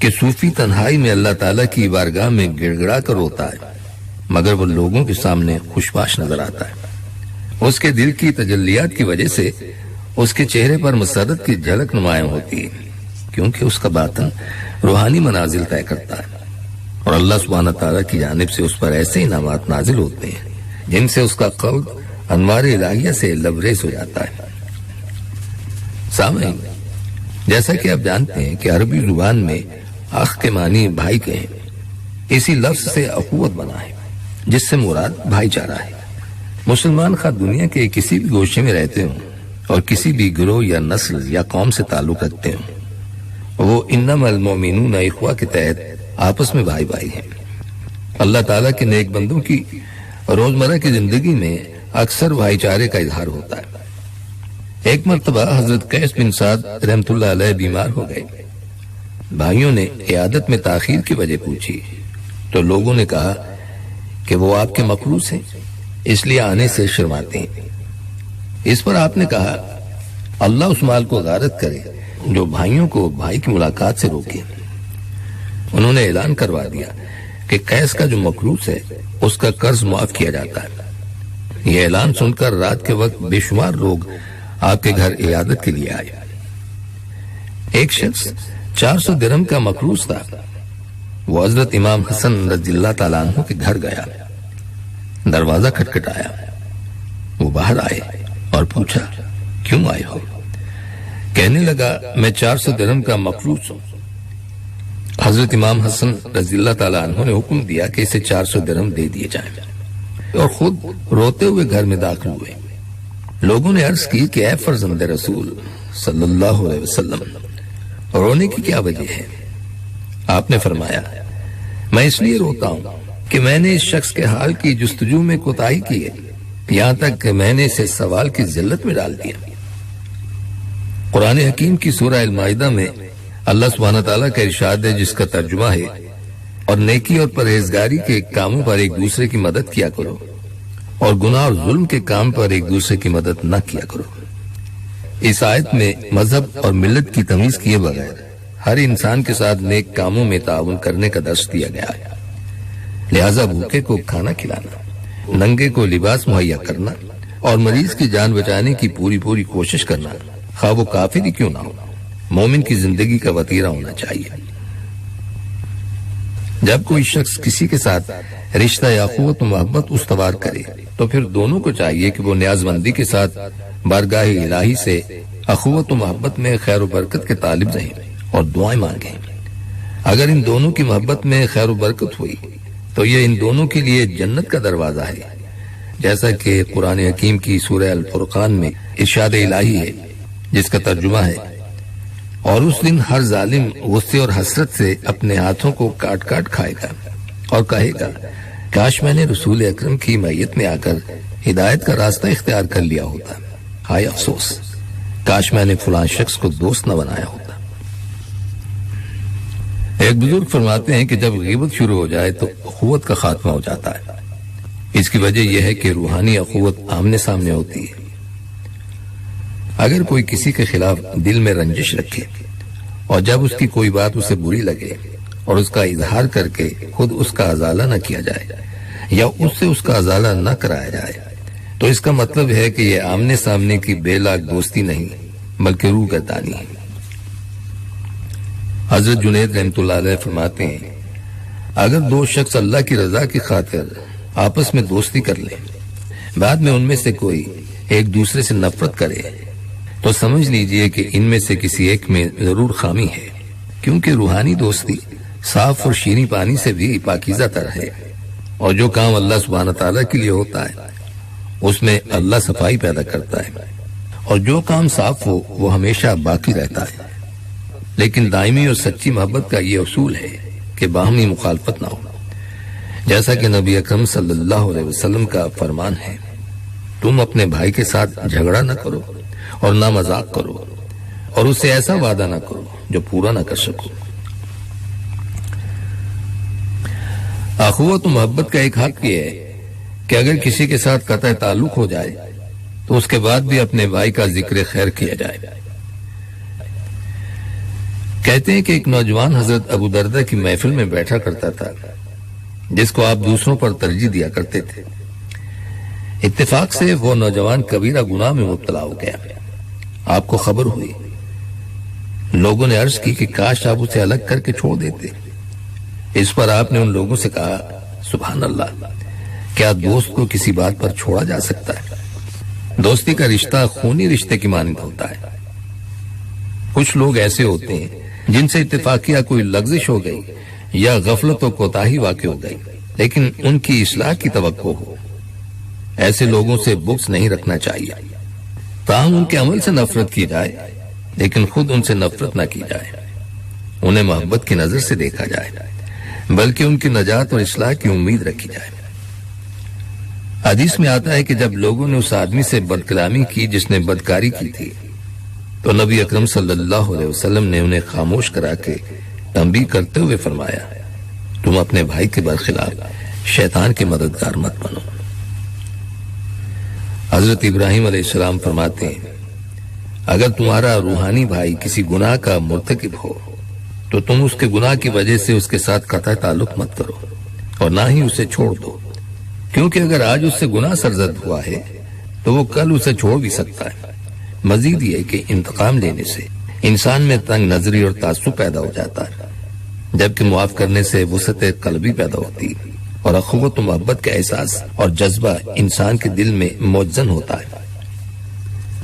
کہ صوفی تنہائی میں اللہ تعالیٰ کی بارگاہ میں گڑ گڑا کر روتا ہے، مگر وہ لوگوں کے سامنے خوشباش نظر آتا ہے۔ اس کے دل کی تجلیات کی وجہ سے اس کے چہرے پر مسرت کی جھلک نمایاں ہوتی ہے، کیونکہ اس کا باطن روحانی منازل طے کرتا ہے، اور اللہ سبحانہ تعالیٰ کی جانب سے اس پر ایسے انعامات نازل ہوتے ہیں جن سے اس کا قلب انوار الہیہ سے لبریز ہو جاتا ہے۔ سامعین، جیسا کہ آپ جانتے ہیں کہ عربی زبان میں اخ کے معنی بھائی کے ہیں، اسی لفظ سے اخوت بنا ہے جس سے مراد بھائی چارہ ہے۔ مسلمان خواہ دنیا کے کسی بھی گوشے میں رہتے ہوں اور کسی بھی گروہ یا نسل یا قوم سے تعلق رکھتے ہوں، وہ انما المؤمنون اخوہ کے تحت آپس میں بھائی بھائی ہیں۔ اللہ تعالیٰ کے نیک بندوں کی روزمرہ کی زندگی میں اکثر بھائی چارے کا اظہار ہوتا ہے۔ ایک مرتبہ حضرت قیس بن سعد رحمۃ اللہ علیہ بیمار ہو گئے۔ بھائیوں نے عیادت میں تاخیر کی وجہ پوچھی تو لوگوں نے کہا کہ وہ آپ کے مخلوص ہیں، اس لیے آنے سے شرماتے ہیں۔ اس پر آپ نے کہا، اللہ اس مال کو غارت کرے جو بھائیوں کو بھائی کی ملاقات سے روکے۔ انہوں نے اعلان کروا دیا کہ قیس کا جو مخلوص ہے اس کا قرض معاف کیا جاتا ہے۔ یہ اعلان سن کر رات کے وقت بے شمار لوگ آپ کے گھر عیادت کے لیے آئے۔ ایک شخص 400 درہم کا مخلوص تھا، وہ حضرت امام حسن رضی اللہ تعالیٰ عنہ کے گھر گیا، دروازہ کھٹکھٹایا، وہ باہر آئے اور پوچھا، کیوں آئے ہو؟ کہنے لگا، میں 400 درہم کا مخلوص ہوں۔ حضرت امام حسن رضی اللہ تعالیٰ عنہ نے حکم دیا کہ اسے 400 درہم دے دیے جائیں، اور خود روتے ہوئے گھر میں داخل ہوئے۔ لوگوں نے عرض کی کہ اے فرزند رسول صلی اللہ علیہ وسلم، رونے کی کیا وجہ ہے؟ آپ نے فرمایا، میں اس لیے روتا ہوں کہ میں نے اس شخص کے حال کی جستجو میں کوتاہی کی ہے، یہاں تک کہ میں نے اسے سوال کی ذلت میں ڈال دیا۔ قرآن حکیم کی سورہ المائدہ میں اللہ سبحانہ تعالیٰ کا ارشاد ہے، جس کا ترجمہ ہے، اور نیکی اور پرہیزگاری کے کاموں پر ایک دوسرے کی مدد کیا کرو، اور گناہ اور ظلم کے کام پر ایک دوسرے کی مدد نہ کیا کرو۔ اس آیت میں مذہب اور ملت کی تمیز کیے بغیر ہر انسان کے ساتھ نیک کاموں میں تعاون کرنے کا درس دیا گیا ہے۔ لہذا بھوکے کو کھانا کھلانا، ننگے کو لباس مہیا کرنا، اور مریض کی جان بچانے کی پوری کوشش کرنا، خواہ وہ کافر ہی کیوں نہ ہو، مومن کی زندگی کا وتیرہ ہونا چاہیے۔ جب کوئی شخص کسی کے ساتھ رشتہ یا اخوت و محبت استوار کرے تو پھر دونوں کو چاہیے کہ وہ نیاز مندی کے ساتھ بارگاہ الہی سے اخوت و محبت میں خیر و برکت کے طالب رہیں اور دعائیں مانگیں۔ اگر ان دونوں کی محبت میں خیر و برکت ہوئی تو یہ ان دونوں کے لیے جنت کا دروازہ ہے، جیسا کہ قرآن حکیم کی سورہ الفرقان میں ارشاد الہی ہے، جس کا ترجمہ ہے، اور اس دن ہر ظالم غصے اور حسرت سے اپنے ہاتھوں کو کاٹ کاٹ کھائے گا اور کہے گا، کاش میں نے رسول اکرم کی معیت میں آ کر ہدایت کا راستہ اختیار کر لیا ہوتا، ہائے افسوس، کاش میں نے فلاں شخص کو دوست نہ بنایا ہوتا۔ ایک بزرگ فرماتے ہیں کہ جب غیبت شروع ہو جائے تو اخوت کا خاتمہ ہو جاتا ہے۔ اس کی وجہ یہ ہے کہ روحانی اخوت آمنے سامنے ہوتی ہے۔ اگر کوئی کسی کے خلاف دل میں رنجش رکھے اور جب اس کی کوئی بات اسے بری لگے اور اس کا اظہار کر کے خود اس کا ازالہ نہ کیا جائے یا اس سے اس کا ازالہ نہ کرایا جائے تو اس کا مطلب ہے کہ یہ آمنے سامنے کی بے لاگ دوستی نہیں بلکہ روح گردانی ہے۔ حضرت جنید رحمۃ اللہ علیہ فرماتے ہیں، اگر دو شخص اللہ کی رضا کی خاطر آپس میں دوستی کر لیں، بعد میں ان میں سے کوئی ایک دوسرے سے نفرت کرے تو سمجھ لیجئے کہ ان میں سے کسی ایک میں ضرور خامی ہے، کیونکہ روحانی دوستی صاف اور شیریں پانی سے بھی پاکیزہ تر ہے، اور جو کام اللہ سبحانہ تعالیٰ کے لیے ہوتا ہے اس میں اللہ صفائی پیدا کرتا ہے، اور جو کام صاف ہو وہ ہمیشہ باقی رہتا ہے۔ لیکن دائمی اور سچی محبت کا یہ اصول ہے کہ باہمی مخالفت نہ ہو، جیسا کہ نبی اکرم صلی اللہ علیہ وسلم کا فرمان ہے، تم اپنے بھائی کے ساتھ جھگڑا نہ کرو اور نہ مذاق کرو، اور اس سے ایسا وعدہ نہ کرو جو پورا نہ کر سکو۔ اخوت و محبت کا ایک حق یہ ہے کہ اگر کسی کے ساتھ قطع تعلق ہو جائے تو اس کے بعد بھی اپنے بھائی کا ذکر خیر کیا جائے۔ کہتے ہیں کہ ایک نوجوان حضرت ابو دردہ کی محفل میں بیٹھا کرتا تھا جس کو آپ دوسروں پر ترجیح دیا کرتے تھے۔ اتفاق سے وہ نوجوان کبیرہ گناہ میں مبتلا ہو گیا۔ آپ کو خبر ہوئی، لوگوں نے عرض کی کہ کاش آپ اسے الگ کر کے چھوڑ دیتے۔ اس پر آپ نے ان لوگوں سے کہا، سبحان اللہ، کیا دوست کو کسی بات پر چھوڑا جا سکتا ہے؟ دوستی کا رشتہ خونی رشتے کی مانند ہوتا ہے۔ کچھ لوگ ایسے ہوتے ہیں جن سے اتفاقیہ کوئی لغزش ہو گئی یا غفلت و کوتاہی واقع ہو گئی، لیکن ان کی اصلاح کی توقع ہو۔ ایسے لوگوں سے بغض نہیں رکھنا چاہیے، تاہم ان کے عمل سے نفرت کی جائے، لیکن خود ان سے نفرت نہ کی جائے۔ انہیں محبت کی نظر سے دیکھا جائے، بلکہ ان کی نجات اور اصلاح کی امید رکھی جائے۔ حدیث میں آتا ہے کہ جب لوگوں نے اس آدمی سے بدکلامی کی جس نے بدکاری کی تھی، تو نبی اکرم صلی اللہ علیہ وسلم نے انہیں خاموش کرا کے تنبیہ کرتے ہوئے فرمایا، تم اپنے بھائی کے برخلاف شیطان کے مددگار مت بنو۔ حضرت ابراہیم علیہ السلام فرماتے ہیں، اگر تمہارا روحانی بھائی کسی گناہ کا مرتکب ہو تو تم اس کے گناہ کی وجہ سے اس کے ساتھ قطع تعلق مت کرو اور نہ ہی اسے چھوڑ دو، کیونکہ اگر آج اس سے گناہ سرزد ہوا ہے تو وہ کل اسے چھوڑ بھی سکتا ہے۔ مزید یہ کہ انتقام لینے سے انسان میں تنگ نظری اور تعصب پیدا ہو جاتا ہے، جبکہ معاف کرنے سے وسعت قلبی پیدا ہوتی ہے اور اخوت و محبت کا احساس اور جذبہ انسان کے دل میں موجزن ہوتا ہے۔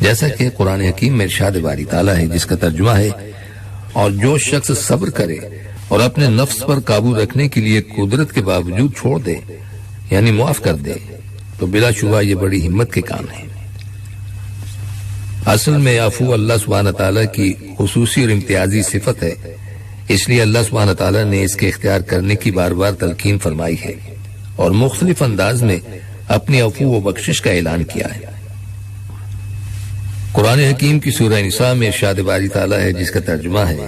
جیسا کہ قرآن حکیم میں ارشاد باری تعالیٰ ہے، جس کا ترجمہ ہے، اور جو شخص صبر کرے اور اپنے نفس پر قابو رکھنے کے لیے قدرت کے باوجود چھوڑ دے، یعنی معاف کر دے، تو بلا شبہ یہ بڑی ہمت کے کام ہے۔ اصل میں عفو اللہ سبحانہ تعالیٰ کی خصوصی اور امتیازی صفت ہے، اس لیے اللہ سبحانہ تعالیٰ نے اس کے اختیار کرنے کی بار بار تلقین فرمائی ہے اور مختلف انداز میں اپنی عفو و بخشش کا اعلان کیا ہے۔ قرآن حکیم کی سورہ نساء میں ارشاد باری تعالیٰ ہے، جس کا ترجمہ ہے،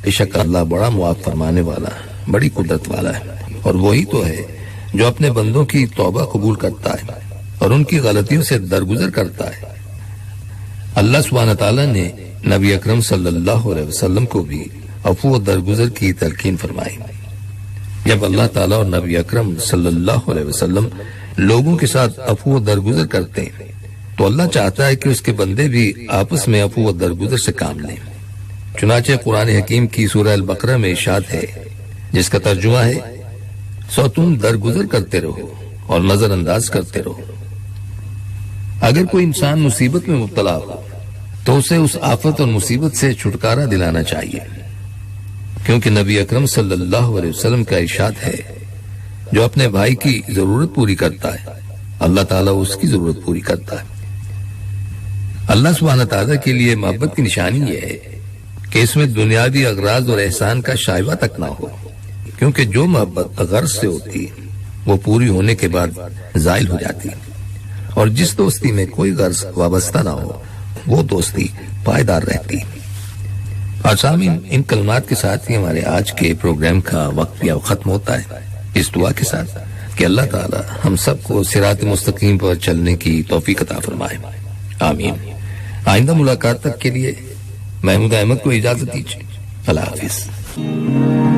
بے شک اللہ بڑا معاف فرمانے والا، بڑی قدرت والا ہے، اور وہی تو ہے جو اپنے بندوں کی توبہ قبول کرتا ہے اور ان کی غلطیوں سے درگزر کرتا ہے۔ اللہ سبحانہ تعالیٰ نے نبی اکرم صلی اللہ علیہ وسلم کو بھی عفو و درگزر کی تلقین فرمائی۔ جب اللہ تعالیٰ اور نبی اکرم صلی اللہ علیہ وسلم لوگوں کے ساتھ عفو و درگزر کرتے ہیں تو اللہ چاہتا ہے کہ اس کے بندے بھی آپس میں عفو و درگزر سے کام لیں۔ چنانچہ قرآن حکیم کی سورہ البقرہ میں ارشاد ہے، جس کا ترجمہ ہے، سو تم درگزر کرتے رہو اور نظر انداز کرتے رہو۔ اگر کوئی انسان مصیبت میں مبتلا ہو تو اسے اس آفت اور مصیبت سے چھٹکارا دلانا چاہیے، کیونکہ نبی اکرم صلی اللہ علیہ وسلم کا ارشاد ہے، جو اپنے بھائی کی ضرورت پوری کرتا ہے اللہ تعالیٰ اس کی ضرورت پوری کرتا ہے۔ اللہ سبحانہ تعالیٰ کے لیے محبت کی نشانی یہ ہے کہ اس میں دنیاوی اغراض اور احسان کا شائبہ تک نہ ہو، کیونکہ جو محبت غرض سے ہوتی ہے وہ پوری ہونے کے بعد زائل ہو جاتی ہے، اور جس دوستی میں کوئی غرض وابستہ نہ ہو وہ دوستی پائیدار رہتی ہے۔ اور سامعین، ان کلمات کے ساتھ ہی ہمارے آج کے پروگرام کا وقت بھی ختم ہوتا ہے، اس دعا کے ساتھ کہ اللہ تعالی ہم سب کو صراط مستقیم پر چلنے کی توفیق عطا فرمائے، آمین۔ آئندہ ملاقات تک کے لیے محمود احمد کو اجازت دیجیے، اللہ حافظ۔